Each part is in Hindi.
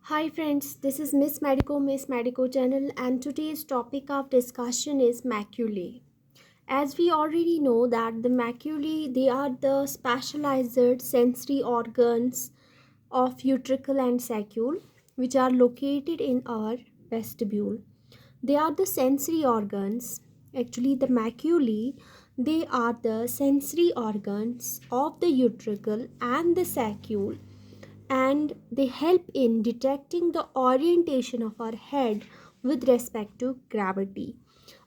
Hi friends, this is Miss Medico channel and today's topic of discussion is maculae. As we already know that the maculae they are the specialized sensory organs of utricle and saccule which are located in our vestibule. They are the sensory organs. Actually the maculae they are the sensory organs of the utricle and the saccule and they help in detecting the orientation of our head with respect to gravity.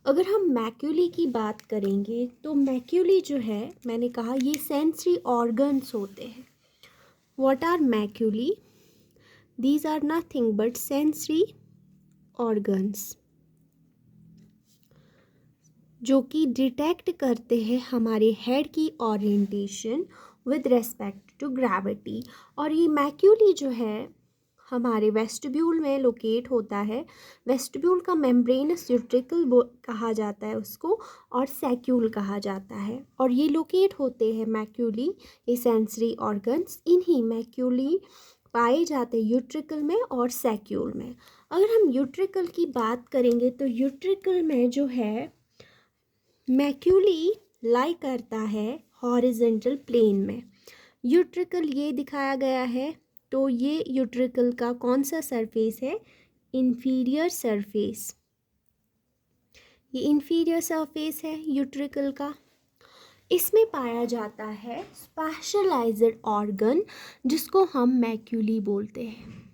अगर हम मैक्यूली की बात करेंगे तो मैक्यूली जो है मैंने कहा ये सेंसरी ऑर्गन्स होते हैं. What are maculae? These are nothing but sensory organs जो कि डिटेक्ट करते हैं हमारे हेड की orientation with respect to gravity. और ये मैक्यूली जो है हमारे वेस्टिब्यूल में लोकेट होता है. वेस्टिब्यूल का मेम्ब्रेनस यूट्रिकल कहा जाता है उसको और सैक्यूल कहा जाता है. और ये लोकेट होते हैं मैक्यूली ये सेंसरी ऑर्गन्स. इन्हीं मैक्यूली पाए जाते हैं यूट्रिकल में और सैक्यूल में. अगर हम यूट्रिकल की बात करेंगे तो यूट्रिकल में जो है मैक्यूली लाई करता है हॉरिजेंटल प्लेन में. यूट्रिकल ये दिखाया गया है तो ये यूट्रिकल का कौन सा सरफेस है? Inferior surface. ये इंफीरियर सरफेस है यूट्रिकल का. इसमें पाया जाता है स्पेशलाइज्ड ऑर्गन जिसको हम मैक्यूली बोलते हैं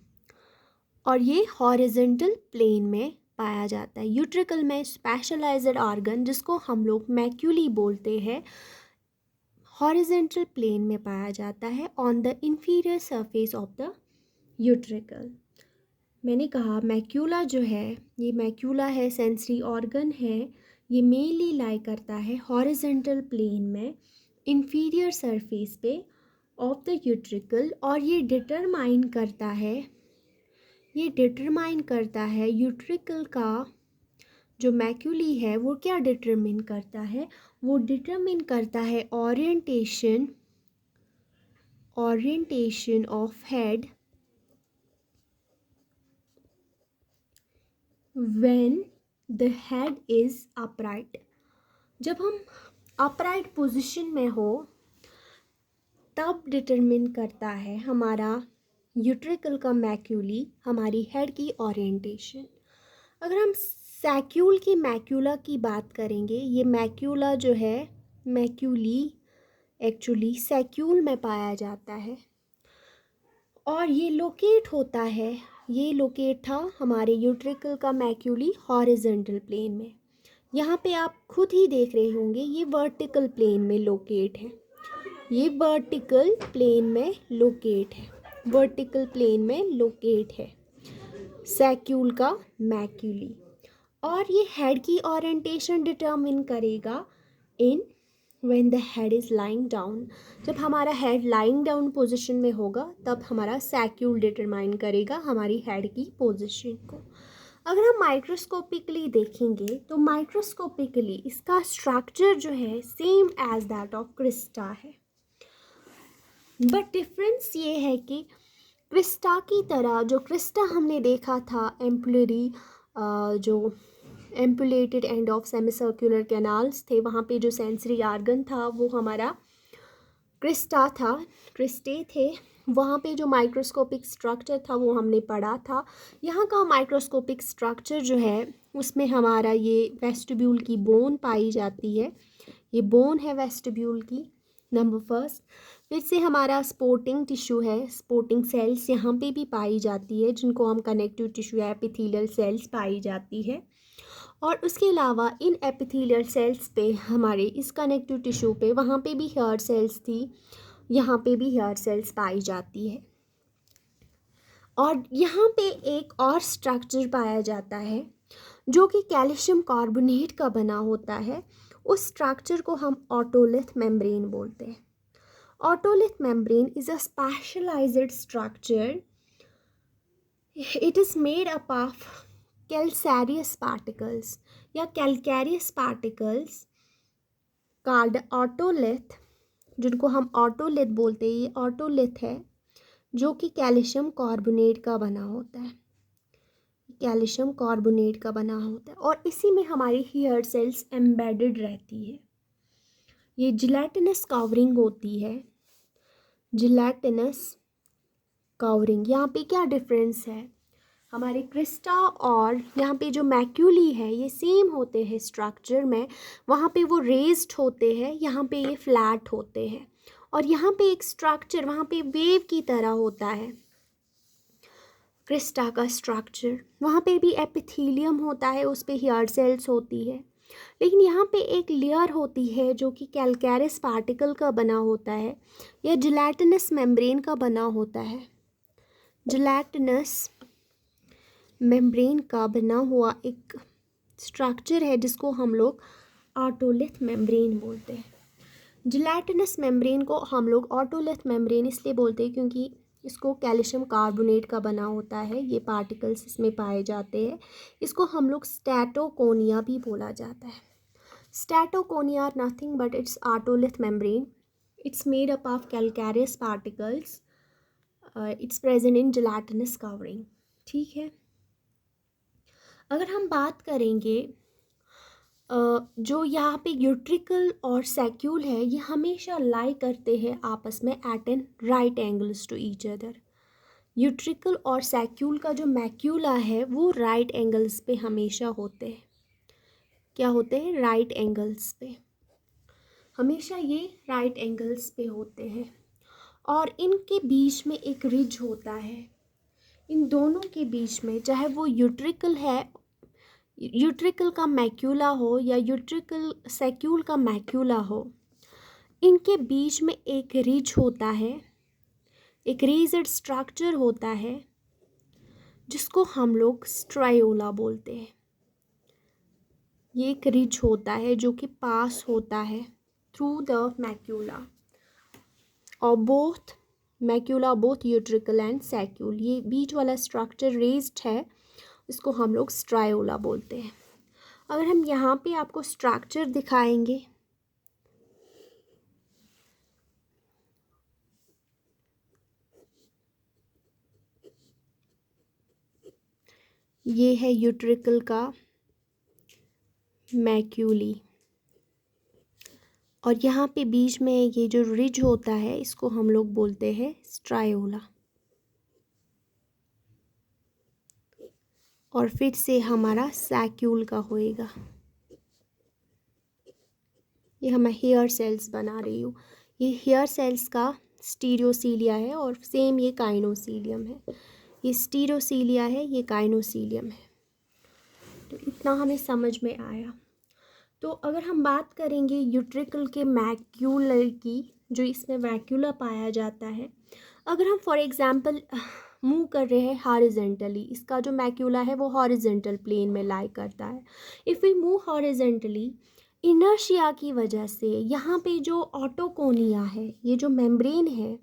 और ये हॉरिजेंटल प्लेन में पाया जाता है. यूट्रिकल में स्पेशलाइज्ड ऑर्गन जिसको हम लोग मैक्यूली बोलते हैं हॉरिजेंटल प्लेन में पाया जाता है on the inferior surface of the utricle. मैंने कहा मैक्यूला जो है ये मैक्यूला है सेंसरी ऑर्गन है. ये मेनली लाई करता है हॉरिजेंटल प्लेन में इंफीरियर सरफेस पे ऑफ द यूट्रिकल और ये डिटरमाइन करता है यूट्रिकल का जो मैक्यूली है वो क्या डिटरमिन करता है? वो डिटरमिन करता है orientation of head when the head is upright. जब हम अपराइट पोजीशन में हो तब डिटरमिन करता है हमारा यूट्रिकल का मैक्यूली हमारी हेड की ओरिएंटेशन. अगर हम सैक्यूल की मैक्यूला की बात करेंगे ये मैक्यूला जो है मैक्यूली एक्चुअली सैक्यूल में पाया जाता है और ये लोकेट था हमारे यूट्रिकल का मैक्यूली हॉरिजेंटल प्लेन में. यहाँ पे आप खुद ही देख रहे होंगे ये वर्टिकल प्लेन में लोकेट है. वर्टिकल प्लेन में लोकेट है सैक्यूल का मैक्यूली. और ये हेड की ओरिएंटेशन डिटरमिन करेगा when the head is lying down. जब हमारा हेड लाइंग डाउन पोजीशन में होगा तब हमारा सैक्यूल डिटरमाइन करेगा हमारी हेड की पोजीशन को. अगर हम माइक्रोस्कोपिकली देखेंगे तो माइक्रोस्कोपिकली इसका स्ट्रक्चर जो है same as that of Crysta है. बट डिफरेंस ये है कि क्रिस्टा की तरह जो क्रिस्टा हमने देखा था एम्पुलरी जो एम्पुलेटेड एंड ऑफ सेमीसर्कुलर कैनाल्स थे वहाँ पे जो सेंसरी ऑर्गन था वो हमारा क्रिस्टे थे. वहाँ पे जो माइक्रोस्कोपिक स्ट्रक्चर था वो हमने पढ़ा था. यहाँ का माइक्रोस्कोपिक स्ट्रक्चर जो है उसमें हमारा ये वेस्टिब्यूल की बोन पाई जाती है. ये बोन है वेस्टिब्यूल की नंबर फर्स्ट. फिर से हमारा स्पोर्टिंग टिश्यू है. स्पोर्टिंग सेल्स यहाँ पे भी पाई जाती है जिनको हम कनेक्टिव टिश्यू या एपिथेलियल सेल्स पाई जाती है. और उसके अलावा इन एपिथेलियल सेल्स पे हमारे इस कनेक्टिव टिश्यू पे वहाँ पे भी हेयर सेल्स थी. यहाँ पे भी हेयर सेल्स पाई जाती है. और यहाँ पे एक और स्ट्रक्चर पाया जाता है जो कि कैल्शियम कार्बोनेट का बना होता है. उस स्ट्रक्चर को हम ऑटोलिथ मेम्ब्रेन बोलते हैं. Otolith membrane is a specialized structure. It is made up of calcareous particles या calcareous particles called otolith जिनको हम otolith बोलते हैं. ये otolith है जो कि कैल्शियम कार्बोनेट का बना होता है, कैल्शियम कार्बोनेट का बना होता है, और इसी में हमारी हेयर सेल्स एम्बेडेड रहती है। ये जिलेटिनस कवरिंग होती है, जिलेटिनस कवरिंग। यहाँ पे क्या डिफरेंस है, हमारे क्रिस्टा और यहाँ पे जो मैक्यूली है ये सेम होते हैं स्ट्रक्चर में, वहाँ पे वो रेज्ड होते हैं, यहाँ पे ये फ्लैट होते हैं, और यहाँ पे एक स्ट्रक्चर वहाँ पे वेव की तरह होता है क्रिस्टा का स्ट्रक्चर। वहाँ पे भी एपिथेलियम होता है, उस पे हेयर सेल्स होती है, लेकिन यहाँ पे एक लेयर होती है जो कि कैलकैरस पार्टिकल का बना होता है या जिलेटिनस मेम्ब्रेन का बना होता है, जिलेटिनस मेम्ब्रेन का बना हुआ एक स्ट्रक्चर है जिसको हम लोग ऑटोलिथ मेम्ब्रेन बोलते हैं। जिलेटिनस मेम्ब्रेन को हम लोग ऑटोलिथ मेम्ब्रेन इसलिए बोलते हैं क्योंकि इसको कैल्शियम कार्बोनेट का बना होता है, ये पार्टिकल्स इसमें पाए जाते हैं। इसको हम लोग स्टैटोकोनिया भी बोला जाता है। Statoconia are nothing but it's otolith membrane, it's made up of calcareous particles, it's present in gelatinous covering. ठीक है, अगर हम बात करेंगे जो यहाँ पे यूट्रिकल और सैक्यूल है ये हमेशा लाई करते हैं आपस में at an right angles to each other. Utricle और सैक्यूल का जो मैक्यूला है वो राइट एंगल्स पे हमेशा होते हैं। क्या होते हैं, राइट एंगल्स पे, हमेशा ये राइट एंगल्स पे होते हैं, और इनके बीच में एक रिज होता है। इन दोनों के बीच में, चाहे वो यूट्रिकल है, यूट्रिकल का मैक्यूला हो या यूट्रिकल सैक्यूल का मैक्यूला हो, इनके बीच में एक रिज होता है, एक रेज्ड स्ट्रक्चर होता है जिसको हम लोग स्ट्रायोला बोलते हैं। ये एक रिज होता है जो कि पास होता है थ्रू द मैक्यूला और both macula, both utricle and saccule. ये बीच वाला स्ट्रक्चर रेज्ड है, इसको हम लोग स्ट्रायोला बोलते हैं। अगर हम यहाँ पे आपको स्ट्रक्चर दिखाएंगे, ये है यूट्रिकल का मैक्यूली, और यहाँ पे बीच में ये जो रिज होता है इसको हम लोग बोलते हैं स्ट्रायोला। और फिर से हमारा सैक्यूल का होएगा। ये मैं हेयर सेल्स बना रही हूँ, ये हेयर सेल्स का स्टीरियोसीलिया है और सेम ये काइनोसीलियम है। ये स्टीरियोसीलिया है, ये काइनोसीलियम है। तो इतना हमें समझ में आया। तो अगर हम बात करेंगे यूट्रिकल के मैक्यूलर की, जो इसमें मैक्यूला पाया जाता है, अगर हम फॉर एग्जांपल मूव कर रहे हैं हॉरिजेंटली, इसका जो मैक्यूला है वो हॉरिजेंटल प्लेन में लाई करता है। If we move horizontally, inertia की वजह से यहाँ पे जो ऑटोकोनिया है, ये जो मेम्ब्रेन है,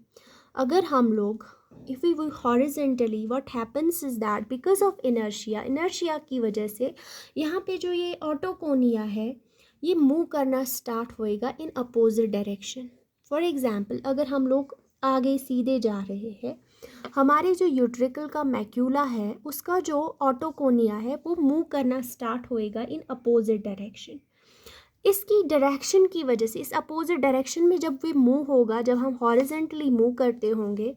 अगर हम लोग if we move horizontally, what happens is that because of inertia, inertia की वजह से यहाँ पे जो ये ऑटोकोनिया है ये मूव करना स्टार्ट होएगा in opposite direction. For example, अगर हम लोग आगे सीधे जा रहे हैं, हमारे जो यूट्रिकल का मैक्यूला है उसका जो ऑटोकोनिया है वो मूव करना स्टार्ट होएगा इन अपोजिट डायरेक्शन। इसकी डायरेक्शन की वजह से, इस अपोजिट डायरेक्शन में जब भी मूव होगा, जब हम हॉरिजेंटली मूव करते होंगे,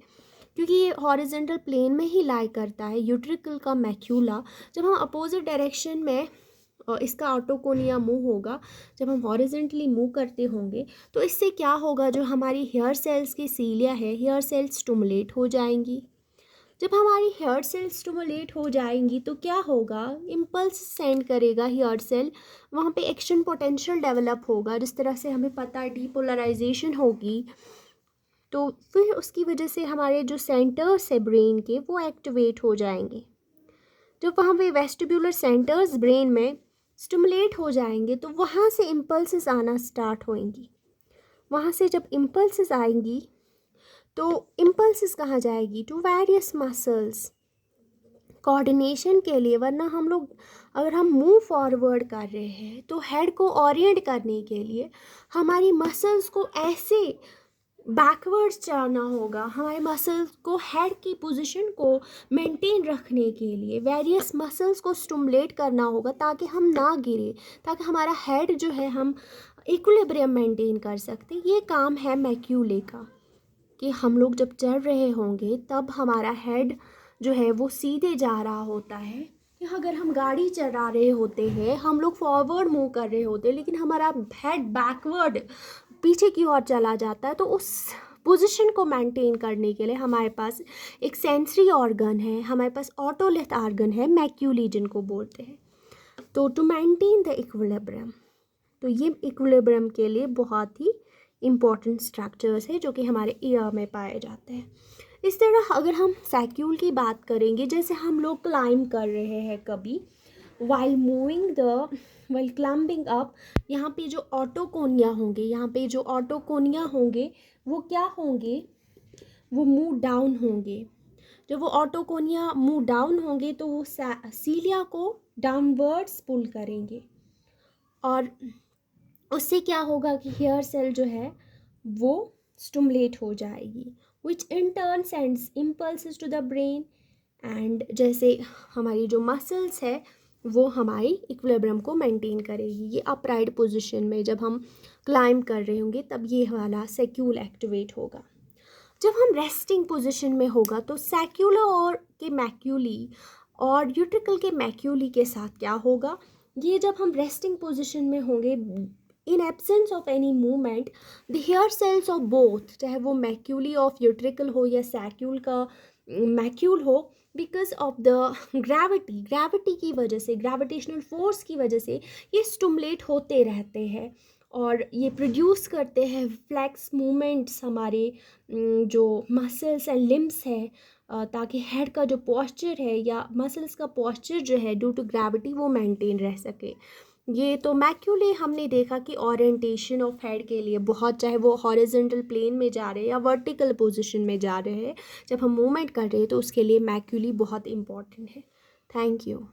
क्योंकि ये हॉरिजेंटल प्लेन में ही लाई करता है यूट्रिकल का मैक्यूला, जब हम अपोजिट डायरेक्शन में इसका ऑटोकोनिया मूव होगा, जब हम हॉरिजेंटली मूव करते होंगे, तो इससे क्या होगा, जो हमारी हेयर सेल्स की सीलिया है, हेयर सेल्स स्टिमुलेट हो जाएंगी। जब हमारी हेयर सेल स्टिमुलेट हो जाएंगी तो क्या होगा, इम्पल्स सेंड करेगा हेयर सेल, वहाँ पे एक्शन पोटेंशियल डेवलप होगा, जिस तरह से हमें पता है डीपोलराइजेशन होगी, तो फिर उसकी वजह से हमारे जो सेंटर्स है ब्रेन के वो एक्टिवेट हो जाएंगे। जब वहाँ पे वेस्टिब्यूलर सेंटर्स ब्रेन में स्टिमुलेट हो जाएंगे तो वहाँ से इम्पल्सेस आना स्टार्ट होंगी। वहाँ से जब इम्पल्सेस आएंगी तो इम्पल्सेस कहाँ जाएगी, टू वेरियस मसल्स, कोऑर्डिनेशन के लिए। वरना हम लोग अगर हम मूव फॉरवर्ड कर रहे हैं तो हेड को ओरिएंट करने के लिए हमारी मसल्स को ऐसे बैकवर्ड्स जाना होगा, हमारे मसल्स को हेड की पोजीशन को मेंटेन रखने के लिए वेरियस मसल्स को स्टिमुलेट करना होगा ताकि हम ना गिरे, ताकि हमारा हेड जो है हम इक्विलिब्रियम मेंटेन कर सकते। ये काम है मैक्यूले का, कि हम लोग जब चढ़ रहे होंगे तब हमारा हेड जो है वो सीधे जा रहा होता है। या अगर हम गाड़ी चला रहे होते हैं, हम लोग फॉरवर्ड मूव कर रहे होते हैं लेकिन हमारा हेड बैकवर्ड पीछे की ओर चला जाता है, तो उस पोजीशन को मेंटेन करने के लिए हमारे पास एक सेंसरी ऑर्गन है, हमारे पास ऑटोलिथ ऑर्गन है, मैक्यूली जिनको बोलते हैं। तो टू मेंटेन द इक्विलिब्रियम, तो ये इक्विलिब्रियम के लिए बहुत ही इम्पॉर्टेंट स्ट्रक्चर्स है जो कि हमारे ईयर में पाए जाते हैं। इस तरह अगर हम सैक्यूल की बात करेंगे, जैसे हम लोग क्लाइंब कर रहे हैं कभी, वाइल क्लाइंबिंग अप, यहाँ पे जो ऑटोकोनिया होंगे वो क्या होंगे, वो मूव डाउन होंगे। जब वो ऑटोकोनिया मूव डाउन होंगे तो वो सीलिया को डाउनवर्ड्स पुल करेंगे और उससे क्या होगा कि हेयर सेल जो है वो स्टिमुलेट हो जाएगी, which in turn sends impulses to the brain. And जैसे हमारी जो मसल्स है वो हमारी इक्विलिब्रियम को मेंटेन करेगी। ये अपराइट पोजीशन में जब हम क्लाइंब कर रहे होंगे तब ये वाला सैक्यूल एक्टिवेट होगा। जब हम रेस्टिंग पोजीशन में होगा तो सैक्यूला और के मैक्यूली और यूट्रिकल के मैक्यूली के साथ क्या होगा, ये जब हम रेस्टिंग पोजीशन में होंगे, in absence of any movement, the hair cells of both, चाहे वो मैक्यूली ऑफ यूट्रिकल हो या सैक्यूल का मैक्यूल हो, बिकॉज ऑफ द ग्रेविटी की वजह से, ग्रेविटेशनल फोर्स की वजह से ये स्टिमुलेट होते रहते हैं और ये प्रोड्यूस करते हैं फ्लैक्स मूवमेंट्स हमारे जो मसल्स एंड लिम्स है, ताकि हेड का जो पॉस्चर है या मसल्स का पॉस्चर जो है ड्यू टू ग्रेविटी वो मेंटेन रह सके। ये तो मैक्यूले हमने देखा कि ओरिएंटेशन ऑफ हेड के लिए बहुत, चाहे वो हॉरिजॉन्टल प्लेन में जा रहे हैं या वर्टिकल पोजीशन में जा रहे हैं, जब हम मूवमेंट कर रहे हैं तो उसके लिए मैक्यूली बहुत इंपॉर्टेंट है। Thank you.